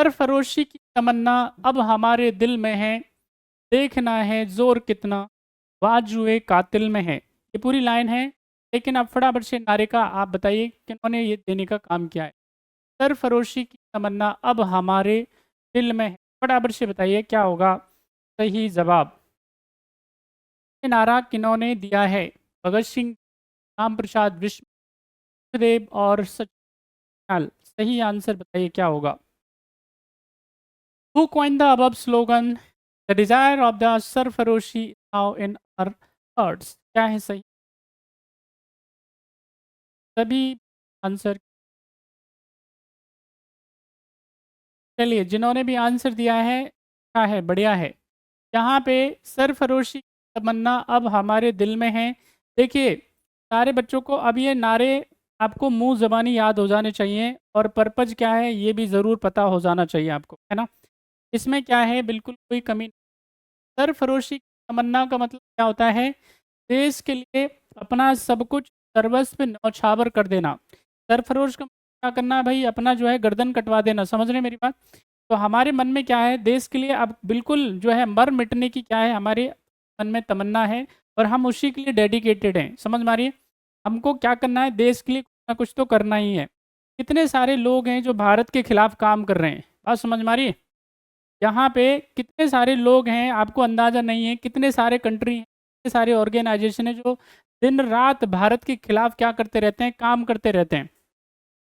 सरफरोशी की तमन्ना अब हमारे दिल में है, देखना है ज़ोर कितना बाजुए कातिल में है। ये पूरी लाइन है, लेकिन अब फटाफट से नारे का आप बताइए किन्होंने ये देने का काम किया है। सरफरोशी की तमन्ना अब हमारे दिल में है, फटाफट से बताइए क्या होगा सही जवाब। ये नारा किन्होंने दिया है? भगत सिंह, राम प्रसाद विश्वदेव और सचिन। सही आंसर बताइए क्या होगा। Who coined the above slogan? The desire of the सरफरोशी is now in our hearts. क्या है सही? सभी आंसर। चलिए, जिन्होंने भी आंसर दिया है अच्छा है, बढ़िया है। यहाँ पे सरफरोशी की तमन्ना अब हमारे दिल में है। देखिए, सारे बच्चों को अब ये नारे आपको मुंह ज़बानी याद हो जाने चाहिए, और पर्पज़ क्या है ये भी ज़रूर पता हो जाना चाहिए आपको, है ना? इसमें क्या है, बिल्कुल कोई कमी। सरफरोशी की तमन्ना का मतलब क्या होता है? देश के लिए अपना सब कुछ सर्वस्व न्यौछावर कर देना। सरफरोश का मतलब क्या करना है भाई? अपना जो है गर्दन कटवा देना। समझ रहे हैं मेरी बात? तो हमारे मन में क्या है, देश के लिए अब बिल्कुल जो है मर मिटने की क्या है हमारे मन में तमन्ना है, और हम उसी के लिए डेडिकेटेड हैं। समझ में आ रही है? हमको क्या करना है, देश के लिए कुछ ना कुछ तो करना ही है। कितने सारे लोग हैं जो भारत के खिलाफ काम कर रहे हैं, बात समझ में आ रही है? यहाँ पे कितने सारे लोग हैं, आपको अंदाज़ा नहीं है, कितने सारे कंट्री हैं, कितने सारे ऑर्गेनाइजेशन हैं जो दिन रात भारत के खिलाफ क्या करते रहते हैं, काम करते रहते हैं।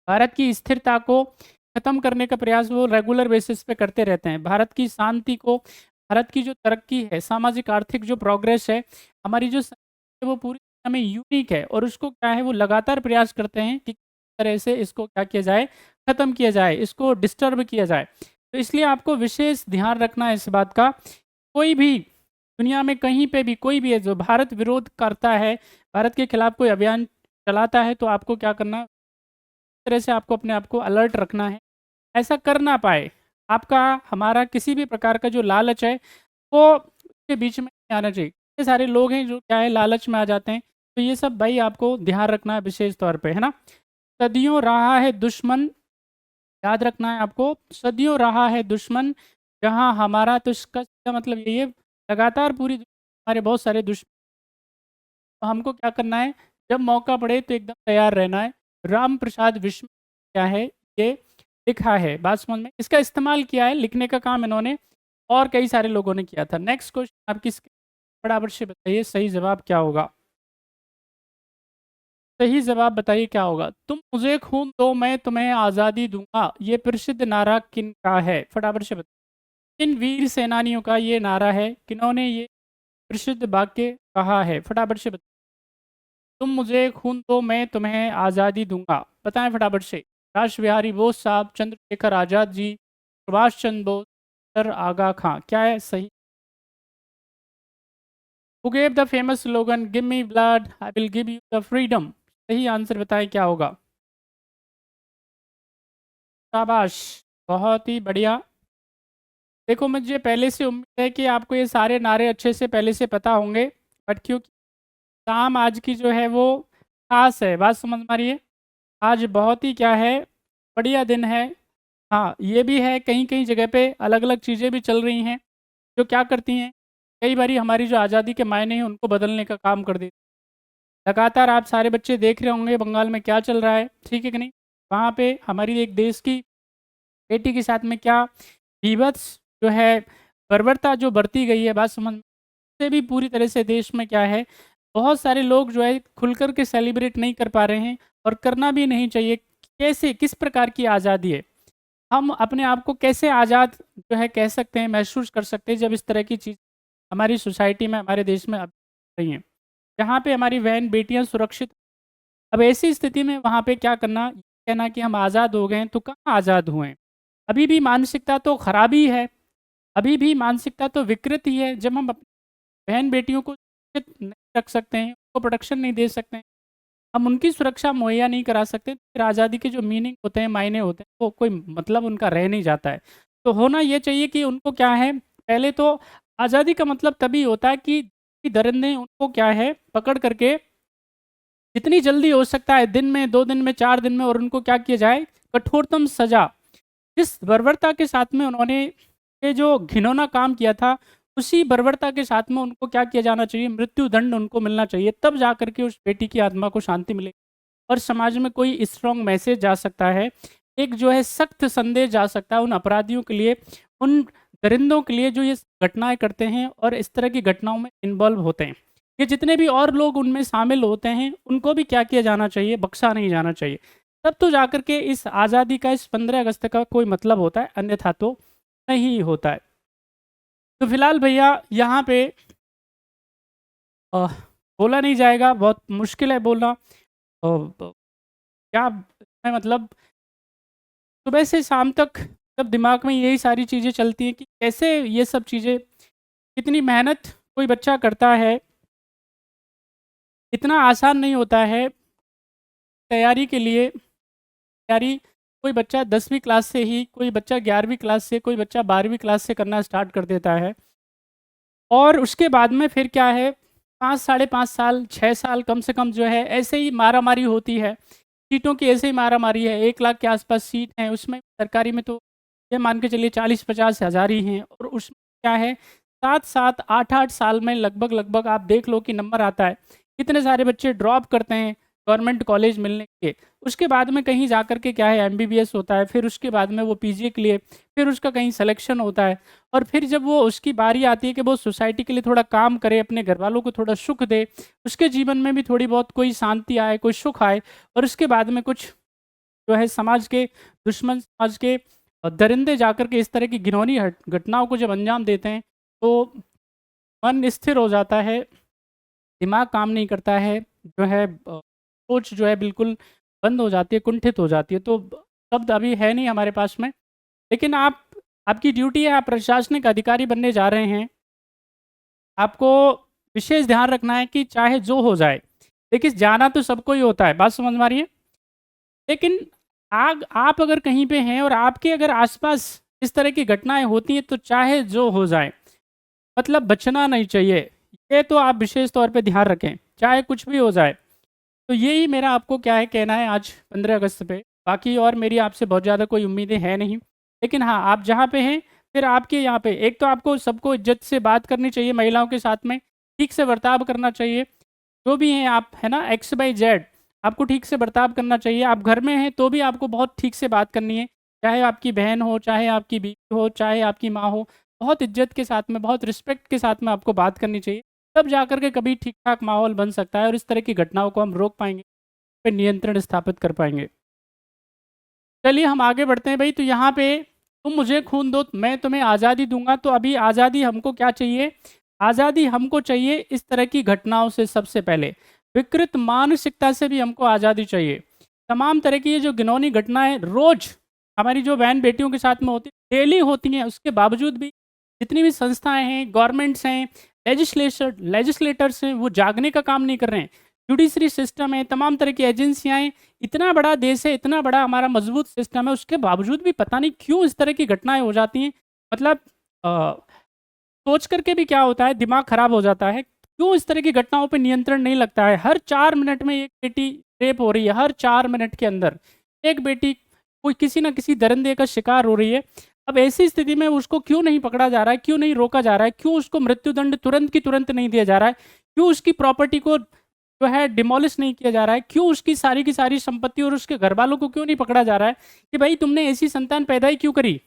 भारत की स्थिरता को ख़त्म करने का प्रयास वो रेगुलर बेसिस पे करते रहते हैं। भारत की शांति को, भारत की जो तरक्की है, सामाजिक आर्थिक जो प्रोग्रेस है, हमारी जो है वो पूरी दुनिया में यूनिक है, और उसको क्या है वो लगातार प्रयास करते हैं कि किस तरह से इसको क्या किया जाए, ख़त्म किया जाए, इसको डिस्टर्ब किया जाए। तो इसलिए आपको विशेष ध्यान रखना है इस बात का। कोई भी दुनिया में कहीं पे भी कोई भी है जो भारत विरोध करता है, भारत के खिलाफ कोई अभियान चलाता है, तो आपको क्या करना है, इस तरह से आपको अपने आप को अलर्ट रखना है, ऐसा कर ना पाए। आपका हमारा किसी भी प्रकार का जो लालच है, वो उसके बीच में नहीं आना चाहिए। इतने सारे लोग हैं जो क्या है लालच में आ जाते हैं, तो ये सब भाई आपको ध्यान रखना है विशेष तौर पे, है ना? सदियों रहा है दुश्मन, याद रखना है आपको, सदियों रहा है दुश्मन जहाँ हमारा, तो इसका सीधा मतलब यही है, लगातार पूरी दुनिया में हमारे बहुत सारे दुश्मन। तो हमको क्या करना है, जब मौका पड़े तो एकदम तैयार रहना है। राम प्रसाद विश्व क्या है, ये लिखा है, बात समझ में, इसका इस्तेमाल किया है, लिखने का काम इन्होंने और कई सारे लोगों ने किया था। नेक्स्ट क्वेश्चन आप किसके, फटाफट से बताइए सही जवाब क्या होगा। सही जवाब बताइए क्या होगा। तुम मुझे खून दो मैं तुम्हें आज़ादी दूंगा, ये प्रसिद्ध नारा किन का है, फटाफट से बताइए। किन वीर सेनानियों का ये नारा है, किन्होंने ये प्रसिद्ध वाक्य कहा है, फटाफट से बताइए। तुम मुझे खून दो मैं तुम्हें आज़ादी दूंगा, बताएं फटाफट से। राष्ट्र बिहारी बोस साहब, चंद्रशेखर आज़ाद जी, सुभाष चंद्र बोस, सर आगा खां, क्या है सही? Who gave the famous slogan give me blood I will give you the freedom? सही आंसर बताएं क्या होगा। शाबाश, बहुत ही बढ़िया। देखो, मुझे पहले से उम्मीद है कि आपको ये सारे नारे अच्छे से पहले से पता होंगे, बट क्योंकि शाम आज की जो है वो खास है, बात समझ में आ रही है? आज बहुत ही क्या है, बढ़िया दिन है। हाँ, ये भी है कहीं कहीं जगह पे अलग अलग चीज़ें भी चल रही हैं जो क्या करती हैं, कई बारी हमारी जो आज़ादी के मायने हैं उनको बदलने का काम कर देती। लगातार आप सारे बच्चे देख रहे होंगे बंगाल में क्या चल रहा है, ठीक है कि नहीं? वहाँ पे हमारी एक देश की बेटी के साथ में क्या बीभत्स जो है बर्बरता जो बरती गई है, बात समझ में, से भी पूरी तरह से देश में क्या है, बहुत सारे लोग जो है खुल कर के सेलिब्रेट नहीं कर पा रहे हैं, और करना भी नहीं चाहिए। कैसे, किस प्रकार की आज़ादी है, हम अपने आप को कैसे आज़ाद जो है कह सकते हैं, महसूस कर सकते हैं, जब इस तरह की चीज़ हमारी सोसाइटी में, हमारे देश में अब रही हैं, जहाँ पे हमारी बहन बेटियाँ सुरक्षित। अब ऐसी स्थिति में वहाँ पे क्या करना, कहना कि हम आज़ाद हो गए हैं, तो कहाँ आज़ाद हुए हैं? अभी भी मानसिकता तो खराबी है, अभी भी मानसिकता तो विकृत ही है। जब हम अपनी बहन बेटियों को सुरक्षित नहीं रख सकते हैं, उनको प्रोटेक्शन नहीं दे सकते हैं, हम उनकी सुरक्षा मुहैया नहीं करा सकते, तो फिर आज़ादी के जो मीनिंग होते हैं, मायने होते हैं, वो कोई मतलब उनका रह नहीं जाता है। तो होना ये चाहिए कि उनको क्या है, पहले तो आज़ादी का मतलब तभी होता है कि दरिंदे उनको क्या है पकड़ करके जितनी जल्दी हो सकता है, दिन में, 2 दिन में, 4 दिन में, और उनको क्या किया जाए, कठोरतम सज़ा, जिस बर्बरता के साथ में उन्होंने ये जो घिनौना काम किया था, उसी बर्बरता के साथ में उनको क्या किया जाना चाहिए, मृत्यु दंड उनको मिलना चाहिए। तब जा कर के उस बेटी की आत्मा को शांति मिलेगी और समाज में कोई स्ट्रॉन्ग मैसेज जा सकता है। एक जो है सख्त संदेश जा सकता है उन अपराधियों के लिए, उन दरिंदों के लिए जो ये घटनाएँ करते हैं और इस तरह की घटनाओं में इन्वॉल्व होते हैं। ये जितने भी और लोग उनमें शामिल होते हैं, उनको भी क्या किया जाना चाहिए, बख्शा नहीं जाना चाहिए। तब तो जाकर के इस आज़ादी का, इस 15 अगस्त का कोई मतलब होता है, अन्यथा तो नहीं होता है। तो फिलहाल भैया यहाँ पे अ, बोला नहीं जाएगा, बहुत मुश्किल है बोलना। क्या मैं मतलब सुबह से शाम तक जब दिमाग में यही सारी चीज़ें चलती हैं कि कैसे ये सब चीज़ें, कितनी मेहनत कोई बच्चा करता है, इतना आसान नहीं होता है तैयारी के लिए। तैयारी कोई बच्चा 10वीं क्लास से ही, कोई बच्चा 11वीं क्लास से, कोई बच्चा 12वीं क्लास से करना स्टार्ट कर देता है और उसके बाद में फिर क्या है, 5 साढ़े 5 साल, 6 साल कम से कम जो है ऐसे ही मारा-मारी होती है। सीटों की ऐसे ही मारा-मारी है, 1 लाख के आस-पास सीट हैं, उसमें सरकारी में तो ये मान के चलिए 40-50 हज़ार ही हैं और उसमें क्या है 7-7, 8-8 साल में लगभग-लगभग आप देख लो कि नंबर आता है। कितने सारे बच्चे ड्रॉप करते हैं गवर्नमेंट कॉलेज मिलने के। उसके बाद में कहीं जाकर के क्या है एमबीबीएस होता है, फिर उसके बाद में वो पीजी के लिए, फिर उसका कहीं सिलेक्शन होता है और फिर जब वो उसकी बारी आती है कि वो सोसाइटी के लिए थोड़ा काम करे, अपने घरवालों को थोड़ा सुख दे, उसके जीवन में भी थोड़ी बहुत कोई शांति आए, कोई सुख आए और उसके बाद में कुछ जो है समाज के दुश्मन, समाज के दरिंदे जाकर के इस तरह की घिनौनी घटनाओं को जब अंजाम देते हैं, तो मन स्थिर हो जाता है, दिमाग काम नहीं करता है, जो है सोच जो है बिल्कुल बंद हो जाती है, कुंठित हो जाती है। तो शब्द अभी है नहीं हमारे पास में, लेकिन आपकी ड्यूटी है, आप प्रशासनिक अधिकारी बनने जा रहे हैं। आपको विशेष ध्यान रखना है कि चाहे जो हो जाए, देखिए जाना तो सबको ही होता है, बात समझ में आ रही है? लेकिन आग आप अगर कहीं पे हैं और आपके अगर आस-पास इस तरह की घटनाएँ होती हैं, तो चाहे जो हो जाए, मतलब बचना नहीं चाहिए। ये तो आप विशेष तौर पे ध्यान रखें, चाहे कुछ भी हो जाए। तो यही मेरा आपको क्या है कहना है आज 15 अगस्त पे। बाकी और मेरी आपसे बहुत ज़्यादा कोई उम्मीदें हैं नहीं। लेकिन हाँ, आप जहाँ पे हैं, फिर आपके यहाँ पे एक तो आपको सबको इज़्ज़त से बात करनी चाहिए महिलाओं के साथ में, ठीक से बर्ताव करना चाहिए। जो भी हैं आप, है ना, एक्स वाई जेड, आपको ठीक से बर्ताव करना चाहिए। आप घर में हैं, तो भी आपको बहुत ठीक से बात करनी है। चाहे आपकी बहन हो, चाहे आपकी बीवी हो, चाहे आपकी माँ हो, बहुत इज़्ज़त के साथ में, बहुत रिस्पेक्ट के साथ में आपको बात करनी चाहिए। तब जाकर के कभी ठीक-ठाक माहौल बन सकता है और इस तरह की घटनाओं को हम रोक पाएँगे, पे नियंत्रण स्थापित कर पाएँगे। चलिए हम आगे बढ़ते हैं भई, तो यहाँ पे तुम मुझे खून दो, मैं तुम्हें आज़ादी दूँगा। तो अभी आज़ादी हमको क्या चाहिए? आज़ादी हमको चाहिए इस तरह की घटनाओं से सबसे पहले। विकृत मानसिकता से भी हमको आज़ादी चाहिए। तमाम तरह की ये जो घिनौनी घटनाएँ रोज़ हमारी जो बहन-बेटियों के साथ में होती हैं, डेली होती हैं, उसके बावजूद भी जितनी भी संस्थाएँ हैं, गवर्नमेंट्स हैं, लेजिस्लेटर्स हैं, वो जागने का काम नहीं कर रहे हैं। जुडिशरी सिस्टम है, तमाम तरह की एजेंसियाँ हैं, इतना बड़ा देश है, इतना बड़ा हमारा मजबूत सिस्टम है, उसके बावजूद भी पता नहीं क्यों इस तरह की घटनाएँ हो जाती हैं। मतलब अ, सोच करके भी क्या होता है, दिमाग खराब हो जाता है। क्यों इस तरह की घटनाओं पे नियंत्रण नहीं लगता है? हर 4 मिनट में एक बेटी रेप हो रही है, हर 4 मिनट के अंदर एक बेटी कोई किसी न किसी दरिंदे का शिकार हो रही है। अब ऐसी स्थिति में उसको क्यों नहीं पकड़ा जा रहा है? क्यों नहीं रोका जा रहा है? क्यों उसको मृत्युदंड तुरंत की तुरंत नहीं दिया जा रहा है? क्यों उसकी प्रॉपर्टी को जो है डिमोलिश नहीं किया जा रहा है? क्यों उसकी सारी की सारी संपत्ति और उसके घरवालों को क्यों नहीं पकड़ा जा रहा है कि भाई तुमने ऐसी संतान पैदा ही क्यों करी?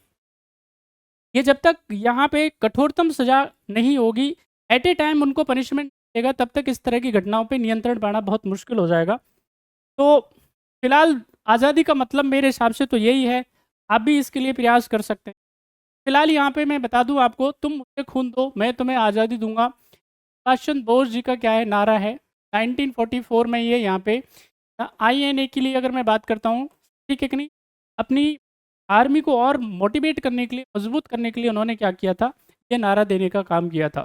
ये जब तक यहाँ पे कठोरतम सज़ा नहीं होगी, एट ए टाइम उनको पनिशमेंट देगा, तब तक इस तरह की घटनाओं पे नियंत्रण पाना बहुत मुश्किल हो जाएगा। तो फिलहाल आज़ादी का मतलब मेरे हिसाब से तो यही है, आप भी इसके लिए प्रयास कर सकते हैं। फिलहाल यहाँ पे मैं बता दूँ आपको, तुम मुझे खून दो, मैं तुम्हें आज़ादी दूँगा। सुभाष चंद्र बोस जी का क्या है नारा है, 1944 में ये यहाँ पे आईएनए के लिए अगर मैं बात करता हूँ, ठीक है कि नहीं? अपनी आर्मी को और मोटिवेट करने के लिए, मजबूत करने के लिए उन्होंने क्या किया था, ये नारा देने का काम किया था।